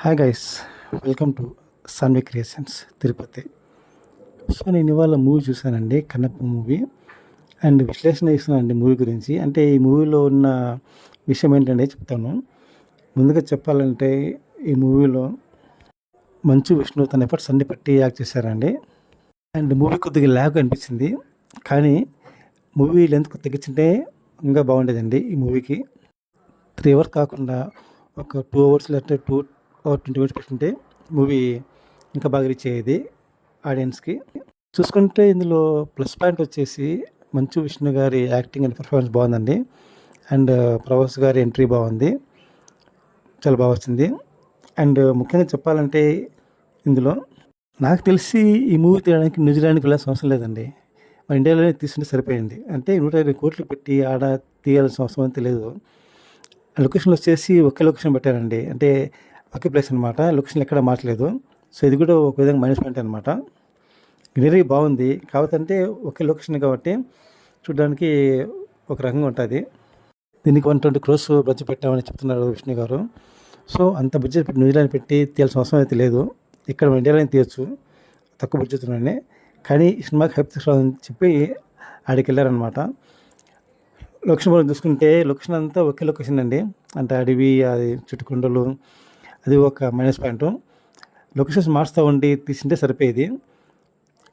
Hi guys, welcome to Sanvi creations Tirupati. So నేను ఇవాళ movie చూశానండి, కన్నప్ప మూవీ. అండ్ విశ్లేషణ ఇస్తున్నానండి మూవీ గురించి. అంటే ఈ మూవీలో ఉన్న విషయం ఏంటంటే చెప్తాను. ముందుగా చెప్పాలంటే ఈ మూవీలో మంచు విష్ణు తన ఎఫర్ట్స్ అన్ని పెట్టి యాక్ట్ చేశారండి. అండ్ మూవీ కొద్దిగా ల్యాగ్ అనిపించింది, కానీ మూవీ లెంత్ తగ్గించుంటే ఇంకా బాగుండేదండి. ఈ మూవీకి 3 అవర్స్ కాకుండా ఒక 2 అవర్స్ లేకపోతే 2 or 20 మినిట్స్ పెట్టుకుంటే మూవీ ఇంకా బాగా రీచ్ అయ్యేది ఆడియన్స్కి. చూసుకుంటే ఇందులో ప్లస్ పాయింట్ వచ్చేసి మంచు విష్ణు గారి యాక్టింగ్ అండ్ పర్ఫార్మెన్స్ బాగుందండి. అండ్ ప్రభాస్ గారి ఎంట్రీ బాగుంది, చాలా బాగా వచ్చింది. అండ్ ముఖ్యంగా చెప్పాలంటే ఇందులో నాకు తెలిసి ఈ మూవీ తీయడానికి న్యూజిలాండ్కి వెళ్ళాల్సిన అవసరం లేదండి, మన ఇండియాలోనే తీసుకుంటే సరిపోయింది. అంటే 120 కోట్లు పెట్టి ఆడ తీయాల్సిన అవసరం అయితే లేదు. లొకేషన్ వచ్చేసి ఒకే లొకేషన్ పెట్టారండి, అంటే ఒకే ప్లేస్ అనమాట. లొకేషన్ ఎక్కడ మార్చలేదు. సో ఇది కూడా ఒక విధంగా మైనస్ పాయింట్ అనమాట. గ్రీనరీ బాగుంది, కాకపోతే అంటే ఒకే లొకేషన్ కాబట్టి చూడడానికి ఒక రకంగా ఉంటుంది. దీనికి 120 crores బడ్జెట్ పెట్టామని చెప్తున్నారు విష్ణు గారు. సో అంత బడ్జెట్ పెట్టి న్యూజిలాండ్ పెట్టి తీయాల్సిన అవసరం అయితే లేదు, ఇక్కడ మన ఇండియాలోనే తీయచ్చు తక్కువ బడ్జెట్లోనే. కానీ ఈ సినిమాకి హైప్ తీసుకోవాలని చెప్పి ఆడికి వెళ్ళారనమాట. లొకేషన్ మనం చూసుకుంటే లొకేషన్ అంతా ఒకే లొకేషన్ అండి, అంటే అడవి, అది చుట్టుకొండలు, అది ఒక మైనస్ పాయింట్. లొకేషన్స్ మార్చుతూ ఉండి తీసింటే సరిపోయేది.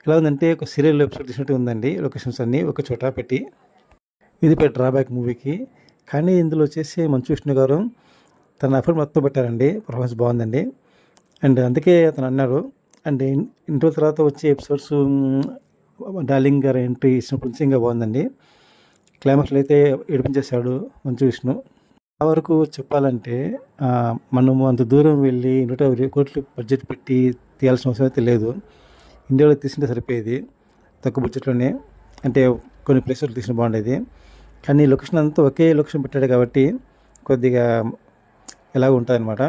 ఎలా ఉందంటే ఒక సీరియల్ ఎపిసోడ్ తీసినట్టు ఉందండి, లొకేషన్స్ అన్నీ ఒక చోట పెట్టి. ఇది పెద్ద డ్రాబ్యాక్ మూవీకి. కానీ ఇందులో వచ్చేసి మంచు విష్ణు గారు తన ఎఫర్ట్ మొత్తం పెట్టారండి, పర్ఫార్మెన్స్ బాగుందండి. అండ్ అందుకే అతను అన్నారు. అండ్ ఇంటర్వ్యూ తర్వాత వచ్చే ఎపిసోడ్స్ డార్లింగ్ గారు ఎంట్రీ ఇచ్చినప్పుడు నుంచి ఇంకా బాగుందండి. క్లైమాక్స్లో అయితే ఏడిపించేశాడు మంచు విష్ణు. ఆ వరకు చెప్పాలంటే మనము అంత దూరం వెళ్ళి 120 కోట్లు బడ్జెట్ పెట్టి తీయాల్సిన అవసరం అయితే లేదు, ఇండియాలో తీసింటే సరిపోయేది తక్కువ బడ్జెట్లోనే. అంటే కొన్ని ప్లేసెస్లో తీసిన బాగుండేది, కానీ లొకేషన్ అంతా ఒకే లొకేషన్ పెట్టాడు కాబట్టి కొద్దిగా ఎలాగ ఉంటుంది అనమాట.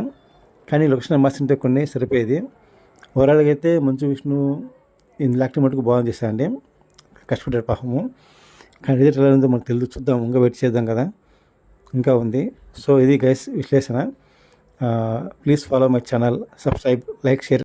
కానీ లొకేషన్ మార్చింటే కొన్ని సరిపోయేది. ఓవరాల్గా అయితే మంచు విష్ణు ఇందులో యాక్టింగ్ మటుకు బాగా చేశాడండి, కష్టపడ్డాడు పాపము. కానీ రిజల్ట్ ఎలా ఉందో మనకు తెలియదు, చూద్దాం, ఇంకా వెయిట్ చేద్దాం కదా, ఇంకా ఉంది. సో ఇది గైస్ విశ్లేషణ. Please follow my channel, subscribe, like, share.